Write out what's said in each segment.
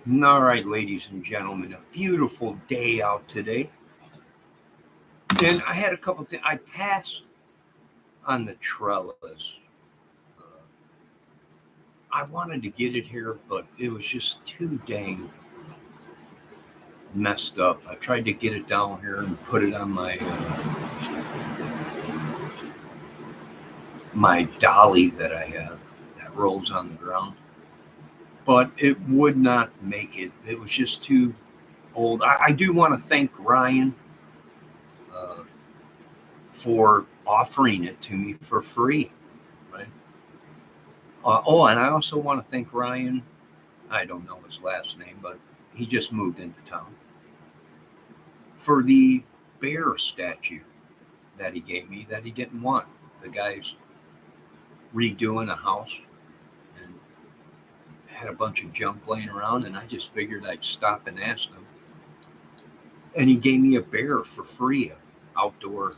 All right, ladies and gentlemen, a beautiful day out today. And I had a couple things. I passed on the trellis. Uh, I wanted to get it here, but it was just too dang messed up. I tried to get it down here and put it on my dolly that I have that rolls on the ground, but it would not make it. It was just too old. I do want to thank Ryan uh, for offering it to me for free. Right. And I also want to thank Ryan. I don't know his last name, but he just moved into town for the bear statue that he gave me that he didn't want. The guy's redoing a house and had a bunch of junk laying around, and I just figured I'd stop and ask him. And he gave me a bear for free, an outdoor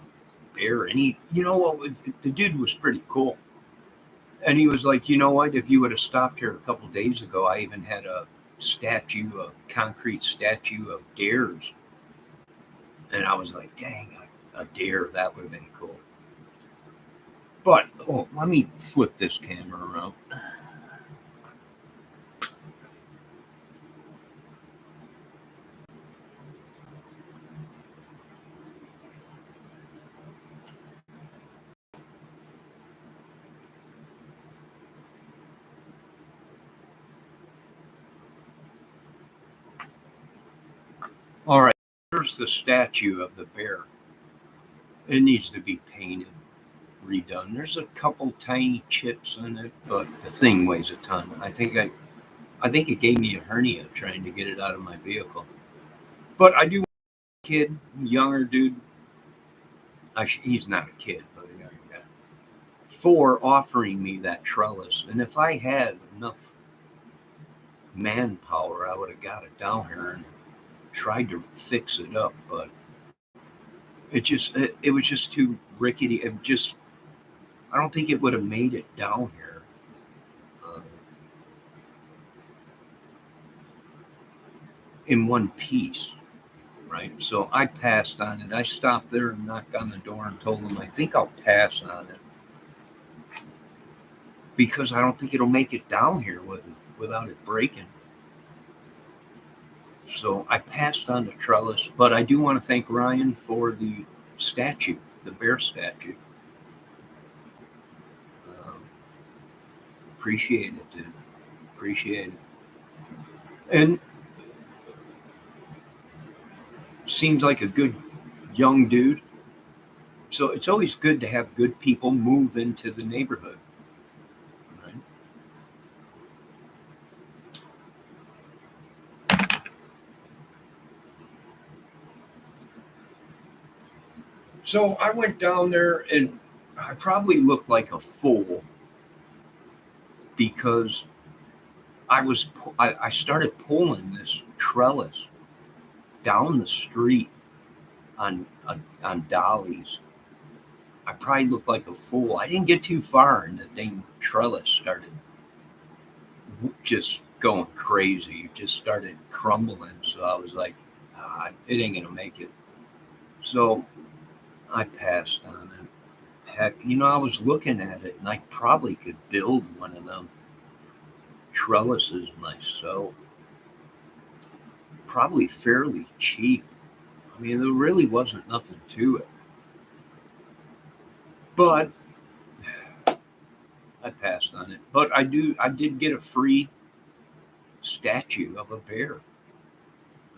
bear. And you know what? The dude was pretty cool. And he was like, you know what? If you would have stopped here a couple days ago, I even had a concrete statue of deers. And I was like, dang, a deer, that would have been cool. But, let me flip this camera around. All right, here's the statue of the bear. It needs to be painted, redone. There's a couple tiny chips in it, but the thing weighs a ton. I think it gave me a hernia trying to get it out of my vehicle. But I do want a kid, younger dude. He's not a kid, but a younger guy. For offering me that trellis. And if I had enough manpower, I would have got it down here and tried to fix it up. But it was just too rickety. I don't think it would have made it down here. Uh, in one piece, right? So I passed on it. I stopped there and knocked on the door and told them I think I'll pass on it because I don't think it'll make it down here without it breaking. So I passed on the trellis, but I do want to thank Ryan for the statue, the bear statue. Um, Appreciate it, dude. Appreciate it. And seems like a good young dude. So it's always good to have good people move into the neighborhood. Right? So I went down there and I probably looked like a fool because I started pulling this trellis down the street on dollies. I probably looked like a fool. I didn't get too far, and the dang trellis started just going crazy. It just started crumbling. So I was like, it ain't gonna make it. So I passed on it. Heck, I was looking at it, and I probably could build one of them trellises myself. Probably fairly cheap. I mean, there really wasn't nothing to it. But I passed on it. But I did get a free statue of a bear.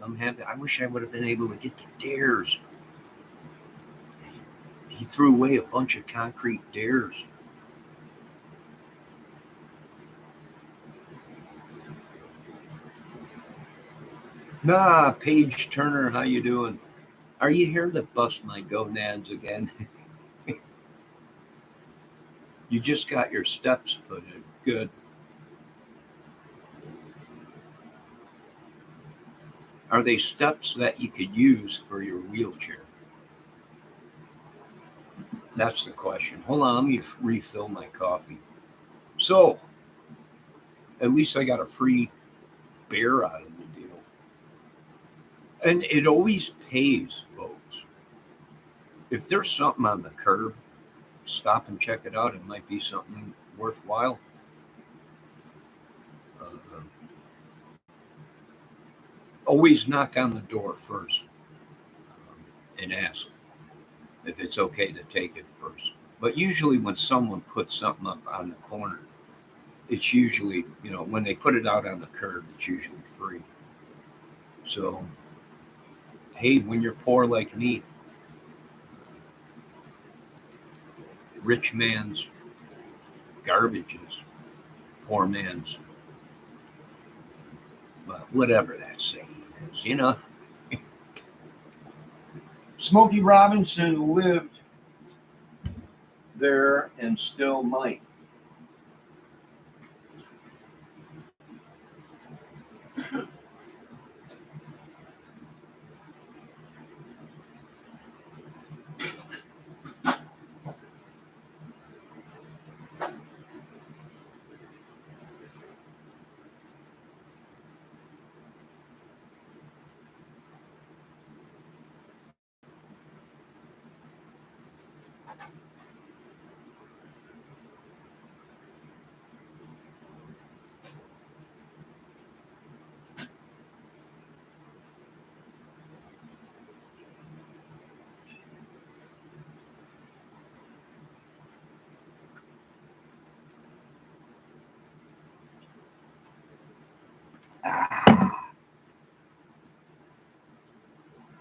I'm happy. I wish I would have been able to get the dares. He threw away a bunch of concrete dares. Nah, Paige Turner, how you doing? Are you here to bust my gonads again? You just got your steps put in. Good. Are they steps that you could use for your wheelchair? That's the question. Hold on, let me refill my coffee. So, at least I got a free bear out of the And it always pays, folks. If there's something on the curb, stop and check it out. It might be something worthwhile. Uh, Always knock on the door first, and ask if it's okay to take it first. But usually, when someone puts something up on the corner, it's usually, when they put it out on the curb, it's usually free. So, hey, when you're poor like me, rich man's garbage is poor man's, but whatever that saying is. Smokey Robinson lived there and still might.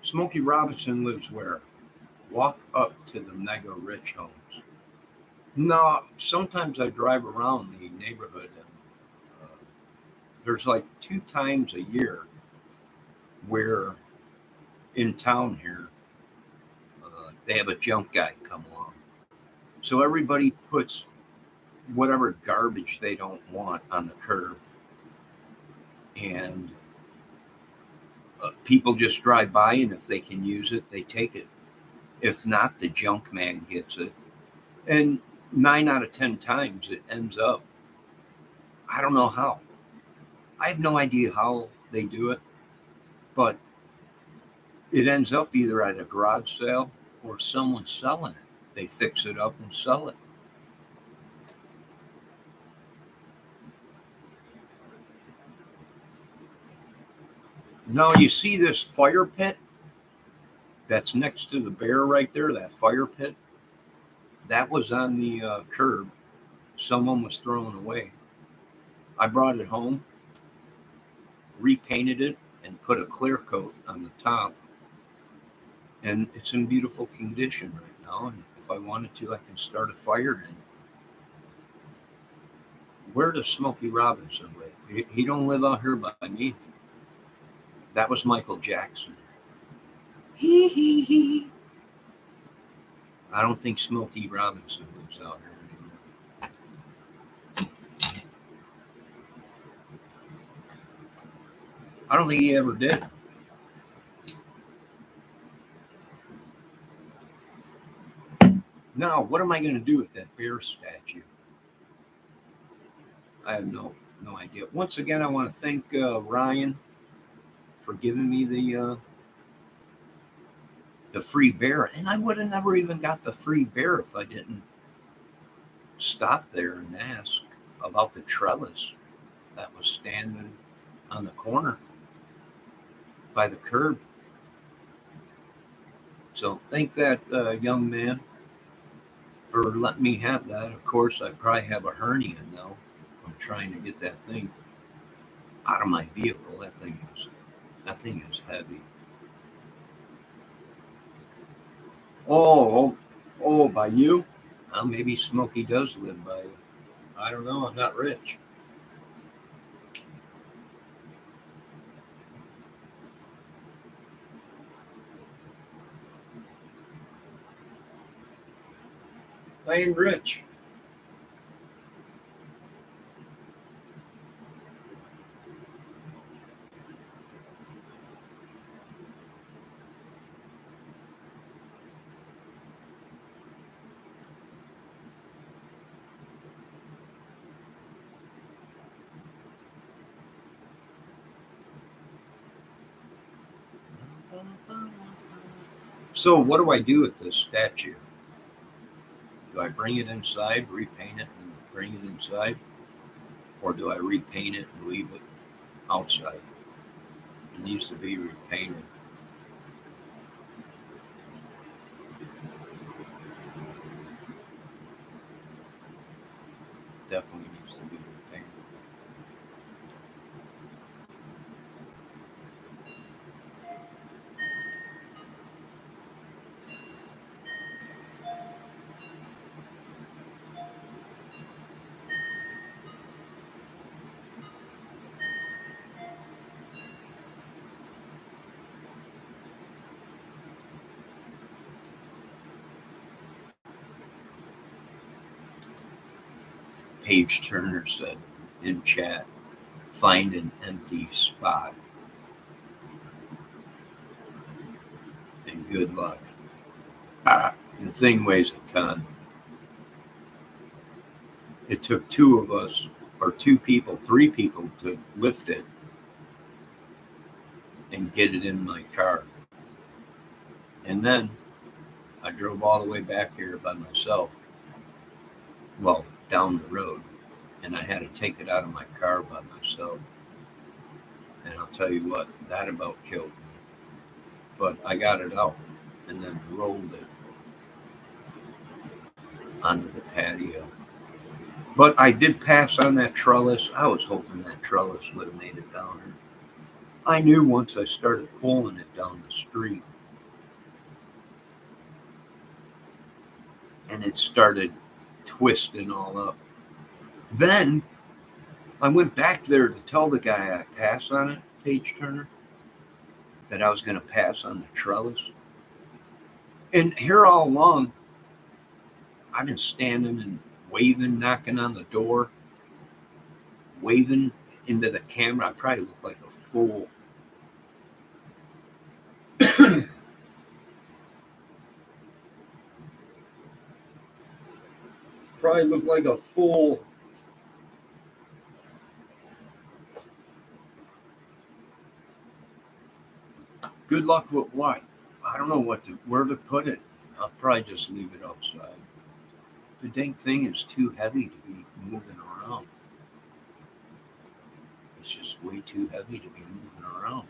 Smokey Robinson lives where? Walk up to the mega rich homes. No, sometimes I drive around the neighborhood, and uh, there's like 2 times a year where in town here they have a junk guy come along. So everybody puts whatever garbage they don't want on the curb, and people just drive by, and if they can use it, they take it. If not, the junk man gets it. And 9 out of 10 times it ends up, I don't know how. I have no idea how they do it, but it ends up either at a garage sale or someone selling it. They fix it up and sell it. Now, you see this fire pit that's next to the bear right there, that fire pit? That was on the curb. Someone was throwing away. I brought it home, repainted it, and put a clear coat on the top. And it's in beautiful condition right now. And if I wanted to, I can start a fire. And where does Smokey Robinson live? He don't live out here by me. That was Michael Jackson. Hee hee hee. I don't think Smokey Robinson lives out here anymore. I don't think he ever did. Now, what am I going to do with that bear statue? I have no idea. Once again, I want to thank Ryan for giving me the free bear, and I would have never even got the free bear if I didn't stop there and ask about the trellis that was standing on the corner by the curb. So thank that young man for letting me have that. Of course, I probably have a hernia now from trying to get that thing out of my vehicle. That thing is heavy. Oh, oh, by you? Well, maybe Smokey does live by you. I don't know. I'm not rich. I ain't rich. So what do I do with this statue? Do I bring it inside, repaint it, and bring it inside? Or do I repaint it and leave it outside? It needs to be repainted. Definitely needs to be repainted. Page Turner said in chat, find an empty spot and good luck. The thing weighs a ton. It took two of us, or two people, three people to lift it and get it in my car. And then I drove all the way back here by myself, well, down the road, and I had to take it out of my car by myself. And I'll tell you what, that about killed me. But I got it out and then rolled it onto the patio. But I did pass on that trellis. I was hoping that trellis would have made it down here. I knew once I started pulling it down the street and it started twisting all up. Then I went back there to tell the guy I passed on it, Page Turner, that I was going to pass on the trellis. And here all along, I've been standing and waving, knocking on the door, waving into the camera. I probably look like a fool. Probably look like a fool. Good luck with what? I don't know where to put it. I'll probably just leave it outside. The dang thing is too heavy to be moving around. It's just way too heavy to be moving around.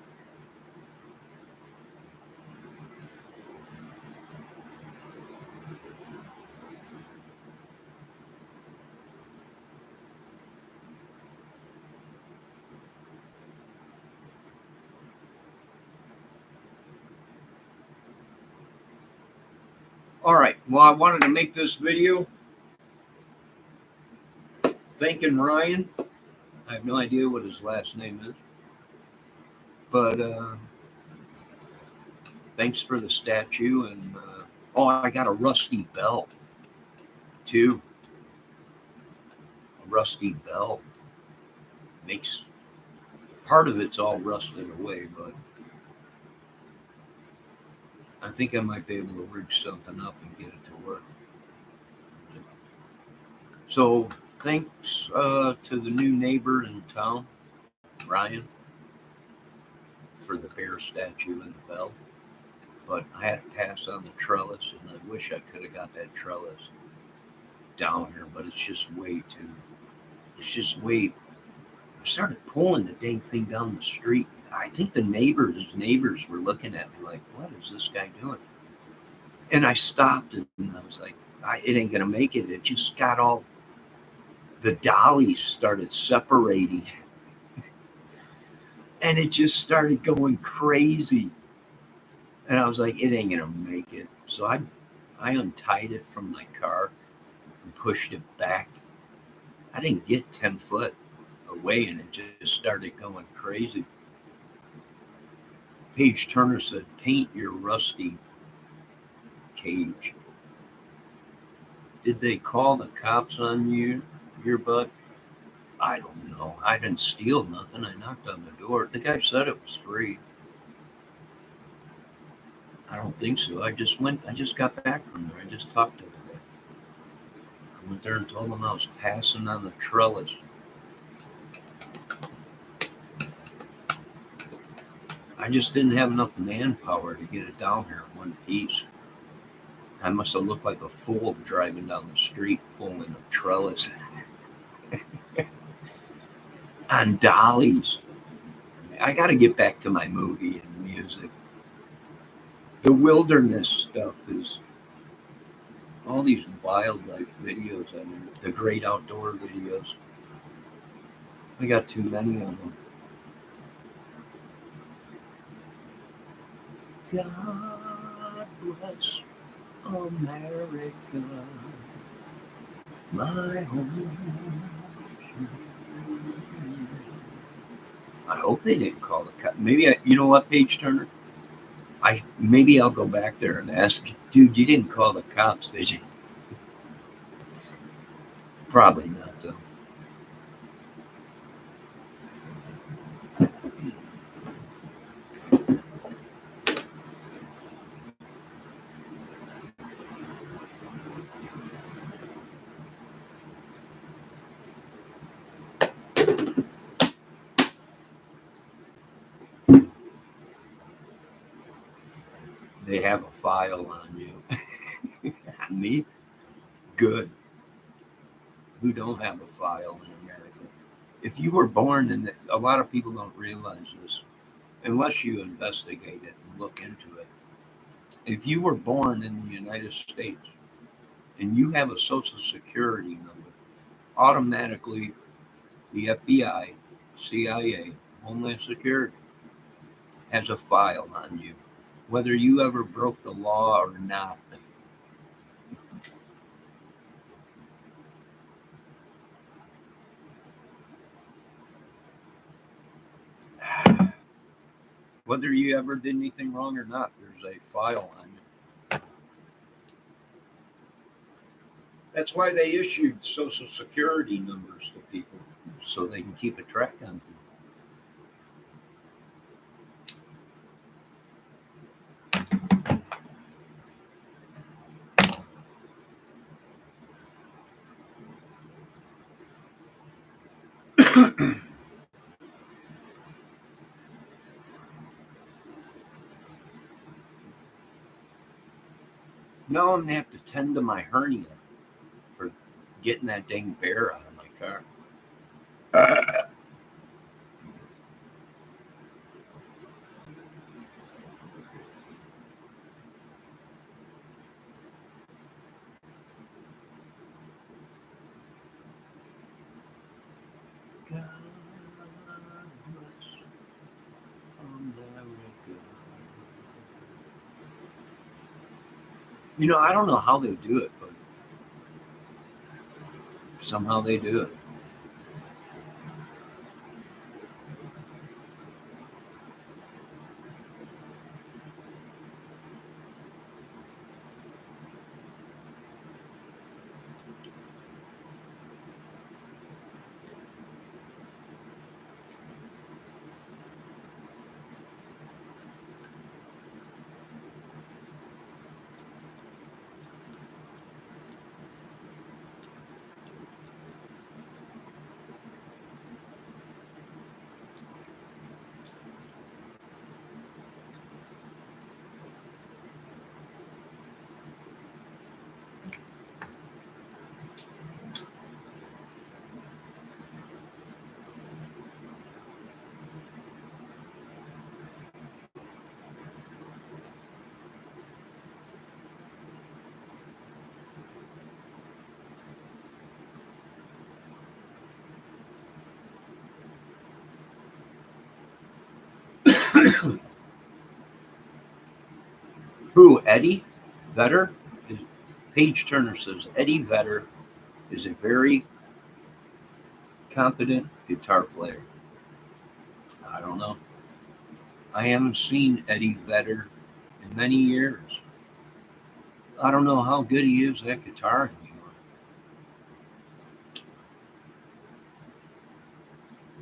All right. Well, I wanted to make this video thanking Ryan. I have no idea what his last name is. But thanks for the statue. And I got a rusty bell, too. A rusty bell. Makes part of it's all rusted away, but I think I might be able to rig something up and get it to work. So thanks to the new neighbor in town, Ryan, for the bear statue and the bell. But I had to pass on the trellis, and I wish I could have got that trellis down here, but it's just way. I started pulling the dang thing down the street. I think the neighbors were looking at me like, what is this guy doing? And I stopped and I was like, it ain't going to make it. It just got all, the dollies started separating and it just started going crazy. And I was like, it ain't going to make it. So I untied it from my car and pushed it back. I didn't get 10 foot away and it just started going crazy. Page Turner said, paint your rusty cage. Did they call the cops on your butt? I don't know. I didn't steal nothing. I knocked on the door. The guy said it was free. I don't think so. I just got back from there. I just talked to the guy. I went there and told him I was passing on the trellis. I just didn't have enough manpower to get it down here in one piece. I must have looked like a fool driving down the street pulling a trellis on dollies. I got to get back to my movie and music. The wilderness stuff is all these wildlife videos. I mean, the great outdoor videos. I got too many of them. God bless America, my home. I hope they didn't call the cops. Maybe you know what, Page Turner? Maybe I'll go back there and ask, dude, you didn't call the cops, did you? Probably not, though. They have a file on you. On me? Good. Who don't have a file in America? If you were born in a lot of people don't realize this unless you investigate it and look into it. If you were born in the United States and you have a social security number, automatically the FBI, CIA, Homeland Security has a file on you, whether you ever broke the law or not. Whether you ever did anything wrong or not, there's a file on you. That's why they issued social security numbers to people so they can keep a track on people. Now I'm gonna have to tend to my hernia for getting that dang bear out of my car. God bless America. You know, I don't know how they do it, but somehow they do it. Who? Eddie Vedder? Page Turner says Eddie Vedder is a very competent guitar player. I don't know. I haven't seen Eddie Vedder in many years. I don't know how good he is at guitar anymore.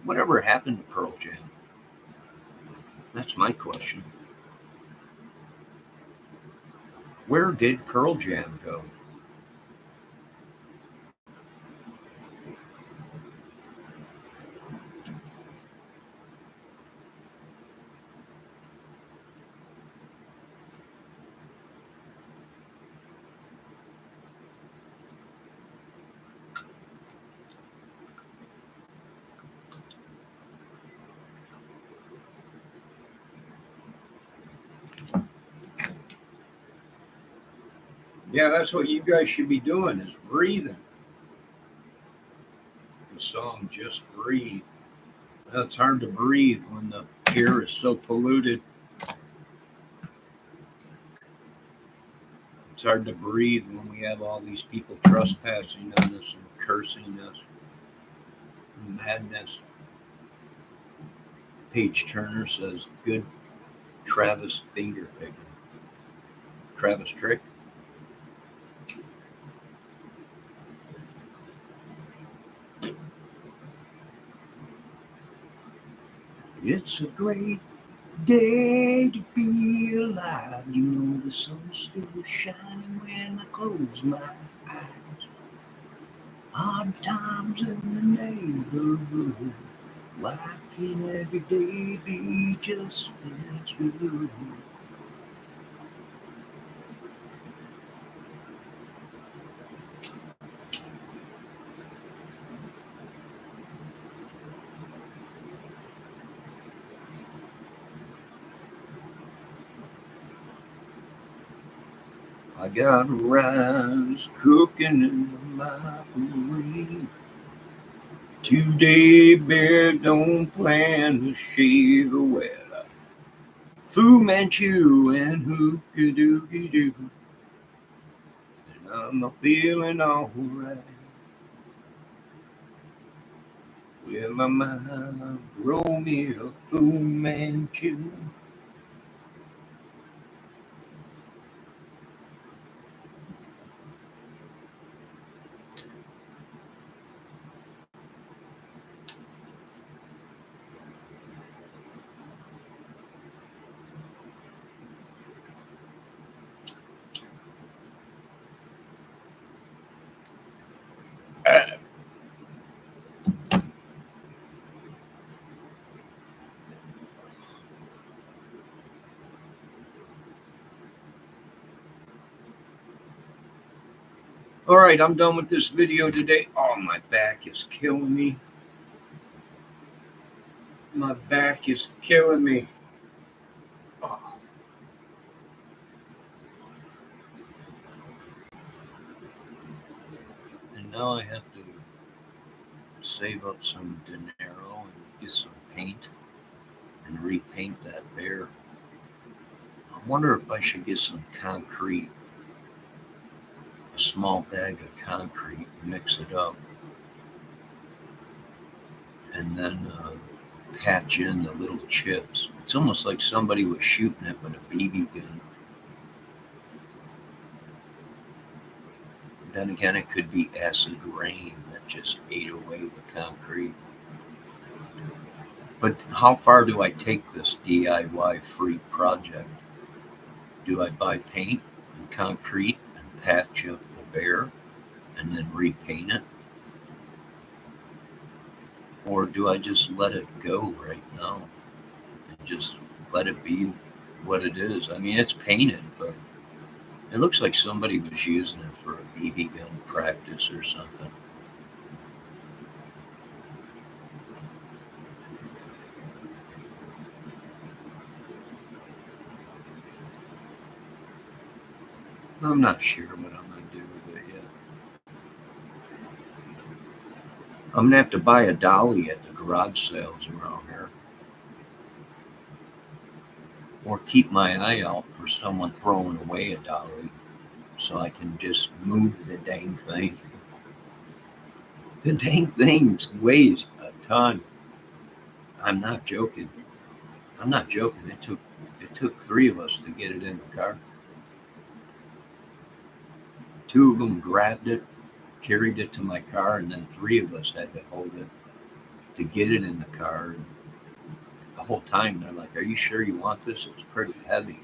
Whatever happened to Pearl Jam? That's my question. Where did Pearl Jam go? Yeah, that's what you guys should be doing is breathing. The song Just Breathe. It's hard to breathe when the air is so polluted. It's hard to breathe when we have all these people trespassing on us and cursing us. Madness. Page Turner says, good Travis finger picking. Travis Trick. It's a great day to be alive. You know the sun's still shining when I close my eyes. Hard times in the neighborhood. Why can't every day be just as good? I got rice cooking in the microwave. Today, bear don't plan to shave a well. Fu Manchu and hookah dookie doo. And I'm a feeling alright. Well, my mind roll me a Fu Manchu. All right, I'm done with this video today. Oh, my back is killing me. My back is killing me. Oh. And now I have to save up some dinero and get some paint and repaint that bear. I wonder if I should get some concrete, a small bag of concrete, mix it up, and then patch in the little chips. It's almost like somebody was shooting it with a BB gun. Then again, it could be acid rain that just ate away the concrete. But how far do I take this DIY free project? Do I buy paint and concrete and patch up the bear and then repaint it? Or do I just let it go right now and just let it be what it is? I mean, it's painted, but it looks like somebody was using it for a BB gun practice or something. I'm not sure what I'm going to do with it yet. I'm going to have to buy a dolly at the garage sales around here. Or keep my eye out for someone throwing away a dolly so I can just move the dang thing. The dang thing weighs a ton. I'm not joking. I'm not joking. It took three of us to get it in the car. Two of them grabbed it, carried it to my car, and then three of us had to hold it to get it in the car. And the whole time they're like, "Are you sure you want this? It's pretty heavy."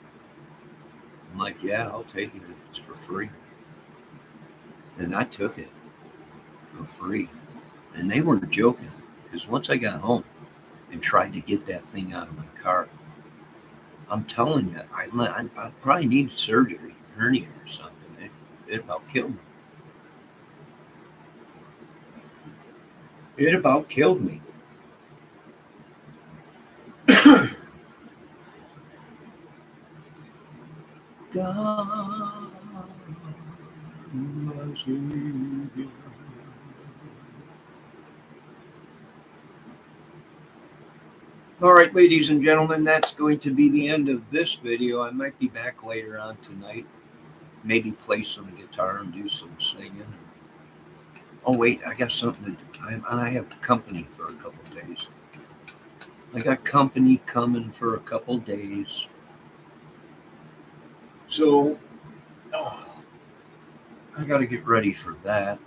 I'm like, "Yeah, I'll take it. It's for free." And I took it for free. And they weren't joking because once I got home and tried to get that thing out of my car, I'm telling you, I probably needed surgery, hernia or something. It about killed me. It about killed me. God, my Savior. All right, ladies and gentlemen, that's going to be the end of this video. I might be back later on tonight. Maybe play some guitar and do some singing. Oh, wait, I got something to do. I have company for a couple days. I got company coming for a couple days. So, I got to get ready for that.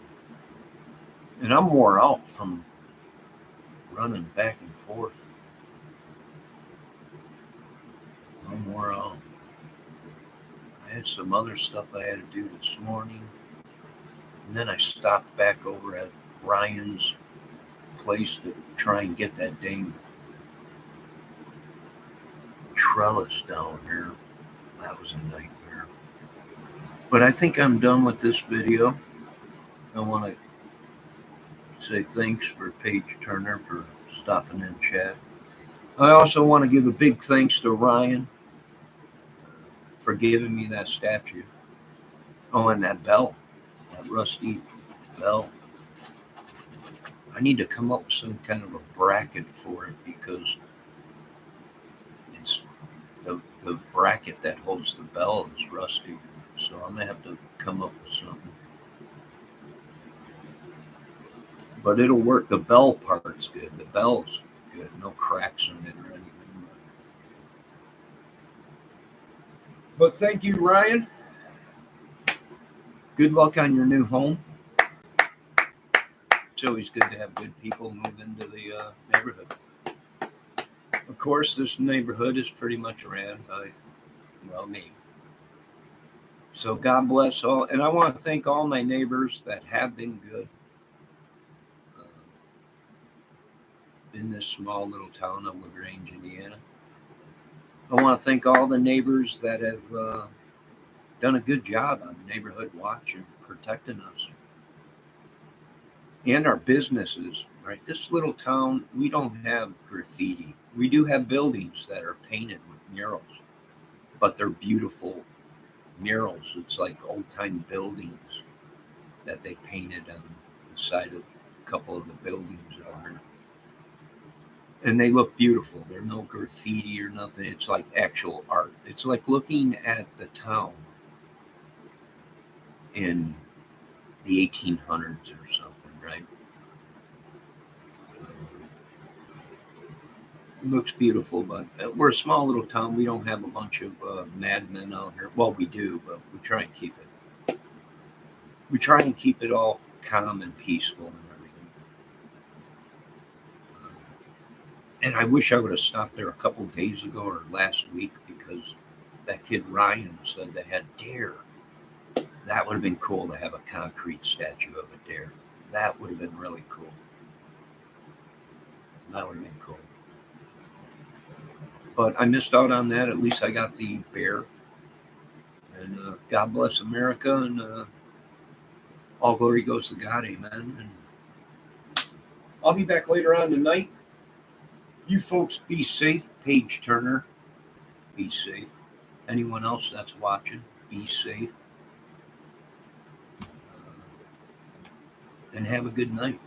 And I'm wore out from running back and forth. I'm wore out. I had some other stuff I had to do this morning. And then I stopped back over at Ryan's place to try and get that dang trellis down here. That was a nightmare. But I think I'm done with this video. I want to say thanks for Paige Turner for stopping in chat. I also want to give a big thanks to Ryan for giving me that statue. Oh, and that bell, that rusty bell. I need to come up with some kind of a bracket for it because it's the bracket that holds the bell is rusty. So I'm going to have to come up with something. But it'll work. The bell part's good. The bell's good. No cracks in it or anything. But thank you, Ryan. Good luck on your new home. It's always good to have good people move into the neighborhood. Of course, this neighborhood is pretty much ran by, well, me. So God bless all. And I want to thank all my neighbors that have been good in this small little town of LaGrange, Indiana. I want to thank all the neighbors that have done a good job on neighborhood watch and protecting us. And our businesses, right? This little town, we don't have graffiti. We do have buildings that are painted with murals, but they're beautiful murals. It's like old time buildings that they painted on the side of a couple of the buildings out here. And they look beautiful. They're no graffiti or nothing. It's like actual art. It's like looking at the town in the 1800s or something, right? It looks beautiful, but we're a small little town. We don't have a bunch of madmen out here. Well, we do, but we try and keep it. We try and keep it all calm and peaceful and everything. And I wish I would have stopped there a couple of days ago or last week because that kid Ryan said they had deer. That would have been cool to have a concrete statue of a deer. That would have been really cool. That would have been cool. But I missed out on that. At least I got the bear. And God bless America. And all glory goes to God. Amen. And I'll be back later on tonight. You folks be safe. Paige Turner, be safe. Anyone else that's watching, be safe. And have a good night.